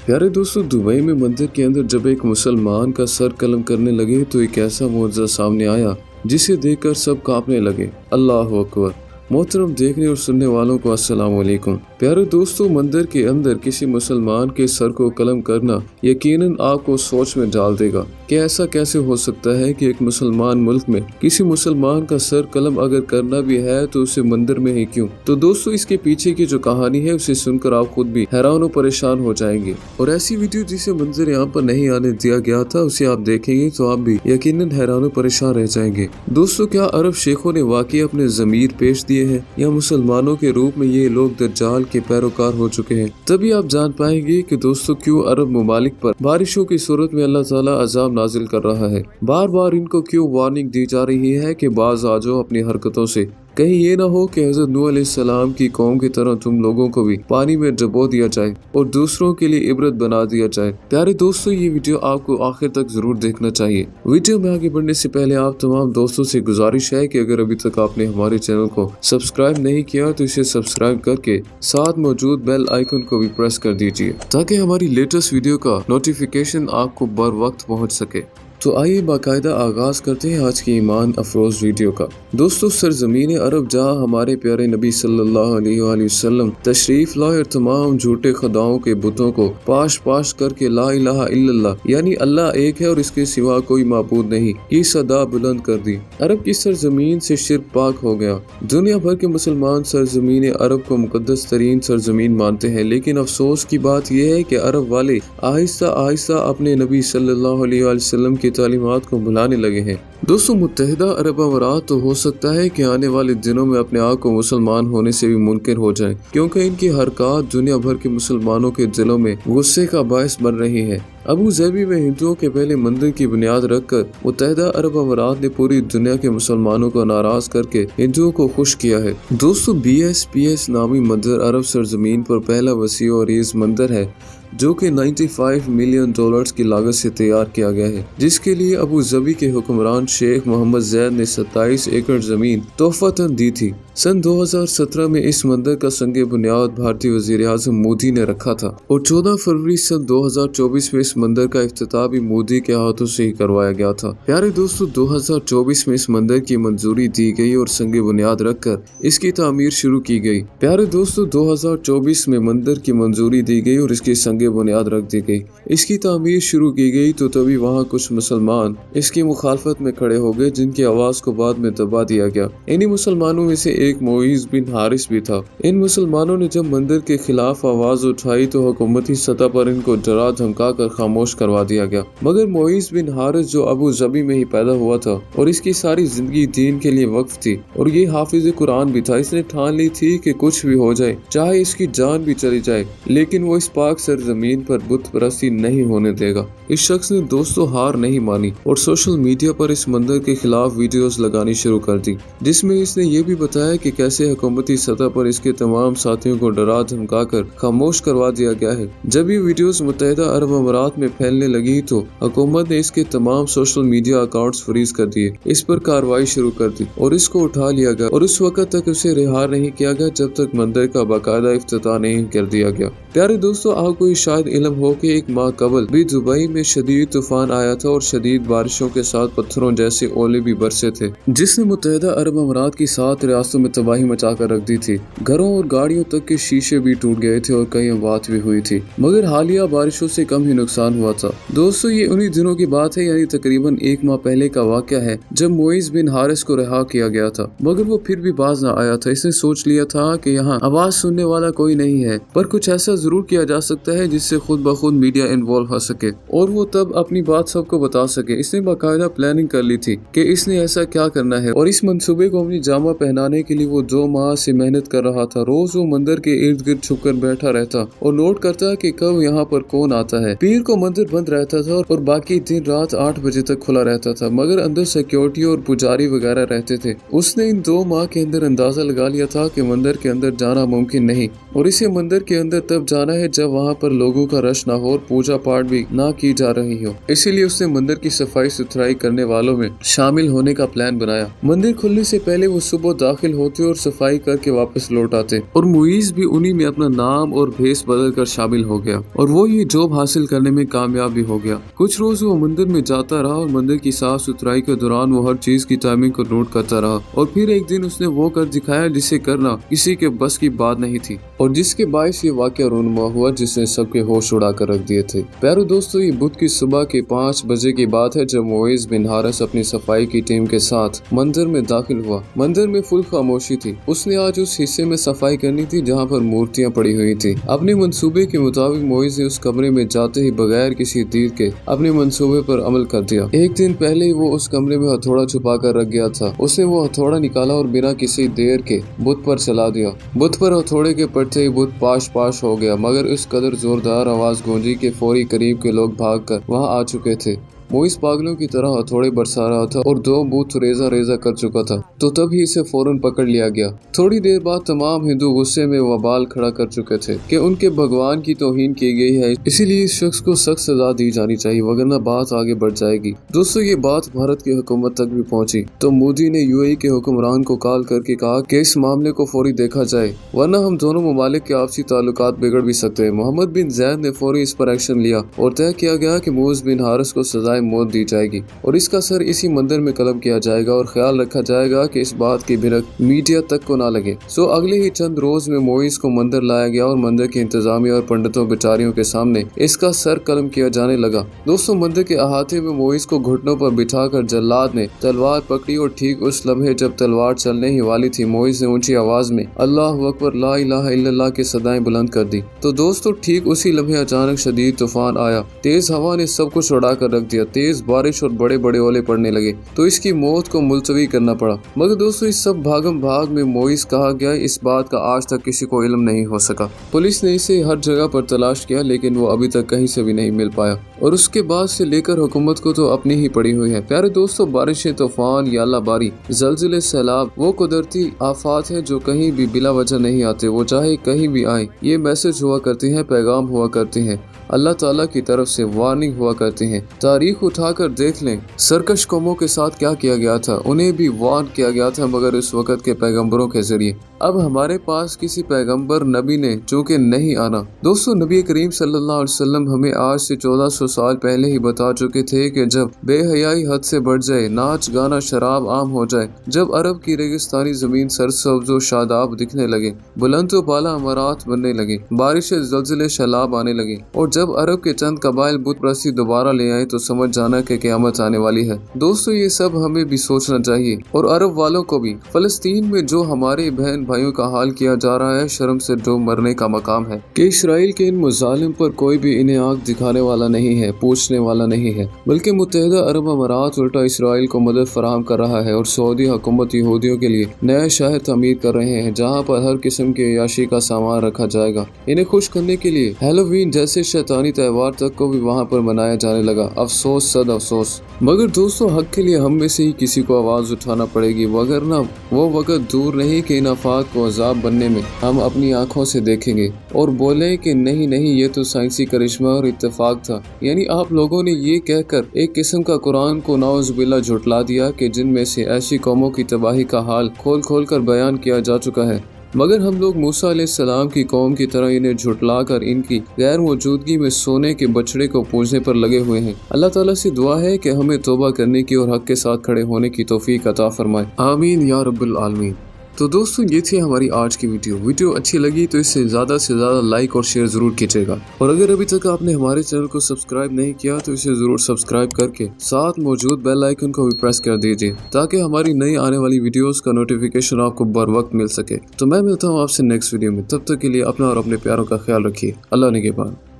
प्यारे दोस्तों, दुबई में मंदिर के अंदर जब एक मुसलमान का सर कलम करने लगे तो एक ऐसा मुआजिज़ा सामने आया जिसे देखकर सब कांपने लगे। अल्लाह अकबर। मोहतरम देखने और सुनने वालों को अस्सलाम वालेकुम। प्यारे दोस्तों, मंदिर के अंदर किसी मुसलमान के सर को कलम करना यकीनन आपको सोच में डाल देगा कि ऐसा कैसे हो सकता है कि एक मुसलमान मुल्क में किसी मुसलमान का सर कलम अगर करना भी है तो उसे मंदिर में ही क्यों। तो दोस्तों, इसके पीछे की जो कहानी है उसे सुनकर आप खुद भी हैरान और परेशान हो जाएंगे। और ऐसी वीडियो जिसे मंजर यहाँ पर नहीं आने दिया गया था उसे आप देखेंगे तो आप भी यकीनन हैरान और परेशान रह जाएंगे। दोस्तों, क्या अरब शेखों ने वाकई अपने ज़मीर पेश दिए हैं या मुसलमानों के रूप में ये लोग दज्जाल के पैरोकार हो चुके हैं? तभी आप जान पाएंगे कि दोस्तों क्यों अरब ममालिक पर बारिशों की सूरत में अल्लाह ताला अजाब नाजिल कर रहा है। बार बार इनको क्यों वार्निंग दी जा रही है कि बाज आ जाओ अपनी हरकतों से, कहीं ये ना हो कि हज़रत नूह अलैहिस्सलाम की कौम की तरह तुम लोगों को भी पानी में डुबो दिया जाए और दूसरों के लिए इबरत बना दिया जाए। प्यारे दोस्तों, ये वीडियो आपको आखिर तक जरूर देखना चाहिए। वीडियो में आगे बढ़ने से पहले आप तमाम दोस्तों से गुजारिश है कि अगर अभी तक आपने हमारे चैनल को सब्सक्राइब नहीं किया तो इसे सब्सक्राइब करके साथ मौजूद बेल आइकन को भी प्रेस कर दीजिए ताकि हमारी लेटेस्ट वीडियो का नोटिफिकेशन आपको बर वक्त पहुँच सके। तो आइए बाकायदा आगाज करते हैं आज की ईमान अफरोज वीडियो का। दोस्तों, सरजमीन अरब जहाँ हमारे प्यारे नबी सल्लल्लाहु अलैहि वसल्लम तशरीफ लाए और तमाम झूठे खुदाओं के बुतों को पाश पाश करके ला इलाहा इल्लल्लाह यानी अल्लाह एक है और इसके सिवा कोई माबूद नहीं की सदा बुलंद कर दी। अरब की सरजमीन से शिर्क पाक हो गया। दुनिया भर के मुसलमान सरजमीन अरब को मुकद्दस तरीन सरजमीन मानते हैं, लेकिन अफसोस की बात यह है कि अरब वाले आहिस्ता आहिस्ता अपने नबी सल्लल्लाहु अलैहि वसल्लम की तालीमात को भुलाने लगे हैं। दोस्तों, मुत्तहिदा अरब अमारात तो हो सकता है कि आने वाले दिनों में अपने आप को मुसलमान होने से भी मुनकिर हो जाए, क्योंकि इनकी हरकत दुनिया भर के मुसलमानों के दिलों में गुस्से का बायस बन रही है। अबू ज़बी में हिंदुओं के पहले मंदिर की बुनियाद रखकर मुत्तहिदा अरब अमारात ने पूरी दुनिया के मुसलमानों को नाराज करके हिंदुओं को खुश किया है। दोस्तों, BSPS नामी मंदिर अरब सरजमीन पर पहला वसी और अरीज मंदिर है जो कि 95 मिलियन डॉलर्स की लागत से तैयार किया गया है, जिसके लिए अबू ज़बी के हुक्मरान शेख मोहम्मद ज़ैद ने 27 एकड़ जमीन तोहफतन दी थी। सन 2017 में इस मंदिर का संगे बुनियाद भारतीय वज़ीर आज़म मोदी ने रखा था और 14 फरवरी सन 2024 में इस मंदिर का इफ्तिताह भी मोदी के हाथों से ही करवाया गया था। प्यारे दोस्तों, 2024 में इस मंदिर की मंजूरी दी गई और संगे बुनियाद रखकर इसकी तामीर शुरू की गई। प्यारे दोस्तों, 2024 में मंदिर की मंजूरी दी गई और इसकी संगे बुनियाद रख दी गई, इसकी तामीर शुरू की गई तो तभी वहाँ कुछ मुसलमान इसकी मुखालफत में खड़े हो गए, जिनकी आवाज को बाद में दबा दिया गया। इन्हीं मुसलमानों में से एक मोइज बिन हारिस भी था। इन मुसलमानों ने जब मंदिर के खिलाफ आवाज उठाई तो हुकूमती सतह पर इनको डरा धमका कर खामोश करवा दिया गया। मगर मोइज बिन हारिस जो अबू ज़बी में ही पैदा हुआ था और इसकी सारी जिंदगी दीन के लिए वक्फ थी और ये हाफिज कुरान भी था, इसने ठान ली थी कि कुछ भी हो जाए, चाहे इसकी जान भी चली जाए, लेकिन वो इस पाक सरजमीन पर बुत परस्ती नहीं होने देगा। इस शख्स ने दोस्तों हार नहीं मानी और सोशल मीडिया पर इस मंदिर के खिलाफ वीडियोस लगानी शुरू कर दी, जिसमें इसने ये भी बताया कि कैसे हुकूमती सतह पर इसके तमाम साथियों को डरा धमका कर खामोश करवा दिया गया है। जब ये वीडियोस मुत्तहिदा अरब अमारात में फैलने लगी तो हुकूमत ने इसके तमाम सोशल मीडिया अकाउंट्स फ्रीज कर दिए, इस पर कार्रवाई शुरू कर दी और इसको उठा लिया गया और उस वक्त तक उसे रिहा नहीं किया गया जब तक मंदिर का बाकायदा इफ्तिताह नहीं कर दिया गया। प्यारे दोस्तों, आपको शायद इल्म हो कि एक माह कबल भी दुबई में शदीद तूफान आया था और शदीद बारिशों के साथ पत्थरों जैसे ओले भी बरसे थे, जिसने मुत्तहिदा अरब अमारात की 7 रियासतों में तबाही मचा कर रख दी थी। घरों और गाड़ियों तक के शीशे भी टूट गए थे और कई अमवात भी हुई थी, मगर हालिया बारिशों से कम ही नुकसान हुआ था। दोस्तों, ये उन्हीं दिनों की बात है, यानी तकरीबन 1 माह पहले का वाक़या है जब मोइज बिन हारिस को रिहा किया गया था, मगर वो फिर भी बाज न आया था। इसने सोच लिया था कि यहाँ आवाज सुनने वाला कोई नहीं है, पर कुछ ऐसा जरूर किया जा सकता है जिससे खुद ब खुद मीडिया इन्वॉल्व हो सके और वो तब अपनी बात सबको बता सके। इसने बाकायदा प्लानिंग कर ली थी कि इसने ऐसा क्या करना है और इस मंसूबे को अपनी जामा पहनाने के लिए वो 2 माह से मेहनत कर रहा था। रोज वो मंदिर के इर्द गिर्द छुपकर बैठा रहता और नोट करता कि कब यहाँ पर कौन आता है। पीर को मंदिर बंद रहता था और बाकी दिन रात 8 बजे तक खुला रहता था, मगर अंदर सिक्योरिटी और पुजारी वगैरह रहते थे। उसने इन 2 माह के अंदर अंदाजा लगा लिया था कि मंदिर के अंदर जाना मुमकिन नहीं और इसे मंदिर के अंदर तब जाना है जब वहाँ पर लोगों का रश न हो और पूजा पाठ भी ना की जा रही हो। इसीलिए उसने मंदिर की सफाई सुथराई करने वालों में शामिल होने का प्लान बनाया। मंदिर खुलने से पहले वो सुबह दाखिल होते और सफाई करके वापस लौट आते और मुईज भी उन्हीं में अपना नाम और भेस बदल कर शामिल हो गया और वो ये जॉब हासिल करने में कामयाब भी हो गया। कुछ रोज वो मंदिर में जाता रहा और मंदिर की साफ सुथराई के दौरान वो हर चीज की टाइमिंग को नोट करता रहा और फिर एक दिन उसने वो कर दिखाया जिसे करना किसी के बस की बात नहीं थी और जिसके बायस ये वाकया रूनुमा हुआ जिसने सबके होश उड़ा कर रख दिए थे। प्यारे दोस्तों, ये बुध की सुबह के 5 बजे की बात है जब मुईज बिन हारिस अपनी सफाई की टीम के साथ मंदिर में दाखिल हुआ। मंदिर में फुल खामोशी थी। उसने आज उस हिस्से में सफाई करनी थी जहाँ पर मूर्तियाँ पड़ी हुई थी। अपने मंसूबे के मुताबिक मुईज ने उस कमरे में जाते ही बगैर किसी देर के अपने मंसूबे पर अमल कर दिया। एक दिन पहले ही वो उस कमरे में हथौड़ा छुपा कर रख गया था। उसने वो हथौड़ा निकाला और बिना किसी देर के बुत पर चला दिया। बुत पर हथौड़े के पड़ते ही बुत पाश पाश हो गया, मगर इस कदर जोरदार आवाज गूंजी कि फौरी करीब के लोग भागकर वहां आ चुके थे। मुईज पागलों की तरह हथौड़े बरसा रहा था और 2 बूथ रेजा रेजा कर चुका था, तो तभी इसे फौरन पकड़ लिया गया। थोड़ी देर बाद तमाम हिंदू गुस्से में वबाल खड़ा कर चुके थे कि उनके भगवान की तौहीन की गई है, इसीलिए इस शख्स को सख्त सजा दी जानी चाहिए वरना बात आगे बढ़ जाएगी। दोस्तों, ये बात भारत की हुकूमत तक भी पहुंची तो मोदी ने यूएई के हुक्मरान को कॉल करके कहा कि इस मामले को फौरी देखा जाए वरना हम दोनों ममालिक के आपसी ताल्लुकात बिगड़ भी सकते हैं। मोहम्मद बिन जैद ने फौरी इस पर एक्शन लिया और तय किया गया कि मुईज बिन हारिस को सजाए मौत दी जाएगी और इसका सर इसी मंदिर में कलम किया जाएगा और ख्याल रखा जाएगा कि इस बात की भिनक मीडिया तक को ना लगे। सो अगले ही चंद रोज में मुईज को मंदिर लाया गया और मंदिर के इंतजामिया और पंडितों बेचारियों के सामने इसका सर कलम किया जाने लगा। दोस्तों, मंदिर के अहाते में मुईज को घुटनों पर बिठाकर जल्लाद ने तलवार पकड़ी और ठीक उस लम्हे जब तलवार चलने ही वाली थी, मुईज ने ऊंची आवाज में अल्लाह अकबर ला इलाहा इल्लल्लाह की सदाएं बुलंद कर दी। तो दोस्तों, ठीक उसी लम्हे अचानक शदीद तूफान आया। तेज हवा ने सब कुछ उड़ा कर रख दिया। तेज बारिश और बड़े बड़े ओले पड़ने लगे तो इसकी मौत को मुलतवी करना पड़ा। मगर दोस्तों, इस सब भागम भाग में मुईज कहा गया इस बात का आज तक किसी को इल्म नहीं हो सका। पुलिस ने इसे हर जगह पर तलाश किया लेकिन वो अभी तक कहीं से भी नहीं मिल पाया और उसके बाद से लेकर हुकूमत को तो अपनी ही पड़ी हुई है। प्यारे दोस्तों, बारिशें, तूफान, यालाबारी, जलजिले, सैलाब वो कुदरती आफात है जो कहीं भी बिला वजह नहीं आते। वो चाहे कहीं भी आए, ये मैसेज हुआ करते हैं, पैगाम हुआ करते हैं, अल्लाह ताला की तरफ से वार्निंग हुआ करते हैं। तारीख उठाकर देख लें, सरकश कौमों के साथ क्या किया गया था, उन्हें भी वार्न किया गया था मगर इस वक्त के पैगंबरों के जरिए। अब हमारे पास किसी पैगंबर नबी ने चूंकि नहीं आना। दोस्तों, नबी करीम सल्लल्लाहु अलैहि वसल्लम हमें आज से 1400 साल पहले ही बता चुके थे कि जब बेहयाई हद से बढ़ जाए, नाच गाना शराब आम हो जाए, जब अरब की रेगिस्तानी जमीन सरसब्ज और शादाब दिखने लगे, बुलंद व बाला अमारात बनने लगे, बारिशें, जलजिले, सैलाब आने लगे और जब अरब के चंद कबाइल बुत परस्ती दोबारा ले आए तो समझ जाना कि क़यामत आने वाली है। दोस्तों, ये सब हमें भी सोचना चाहिए और अरब वालों को भी। फलस्तीन में जो हमारे बहन भाइयों का हाल किया जा रहा है, शर्म से डूब मरने का मकाम है कि इसराइल के इन मुजालिम पर कोई भी इन्हें आंख दिखाने वाला नहीं है, पूछने वाला नहीं है, बल्कि मुत्तहिदा अरब अमारात उल्टा इसराइल को मदद फराहम कर रहा है और सऊदी हुकूमत यहूदियों के लिए नया शहर तमीर कर रहे हैं जहाँ पर हर किस्म के अयाशी का सामान रखा जाएगा। इन्हें खुश करने के लिए हैलोवीन जैसे शैतानी त्योहार तक को भी वहाँ पर मनाया जाने लगा। अफसोस, सद अफसोस। मगर दोस्तों, हक के लिए हम में से ही किसी को आवाज उठाना पड़ेगी, वगरना वो वक्त दूर नहीं कि इन आफात को अजाब बनने में हम अपनी आंखों से देखेंगे और बोले कि नहीं नहीं, ये तो साइंसी करिश्मा और इत्तेफाक था। यानी आप लोगों ने ये कहकर एक किस्म का कुरान को नाउज़ुबिल्लाह झुटला दिया कि जिनमें से ऐसी कौमों की तबाही का हाल खोल खोल कर बयान किया जा चुका है। मगर हम लोग मूसा अलैहिस्सलाम की कौम की तरह इन्हें झुटलाकर इनकी गैर मौजूदगी में सोने के बछड़े को पूजने पर लगे हुए हैं। अल्लाह ताला से दुआ है कि हमें तौबा करने की और हक के साथ खड़े होने की तौफीक अता फरमाए। आमीन या रब्बुल आलमीन। तो दोस्तों, ये थी हमारी आज की वीडियो अच्छी लगी तो इसे ज़्यादा से ज़्यादा लाइक और शेयर ज़रूर कीजिएगा और अगर अभी तक आपने हमारे चैनल को सब्सक्राइब नहीं किया तो इसे ज़रूर सब्सक्राइब करके साथ मौजूद बेल आइकन को भी प्रेस कर दीजिए ताकि हमारी नई आने वाली वीडियोस का नोटिफिकेशन आपको बर वक्त मिल सके। तो मैं मिलता हूँ आपसे नेक्स्ट वीडियो में, तब तक के लिए अपना और अपने प्यारों का ख्याल रखिए। अल्लाह निगहबान।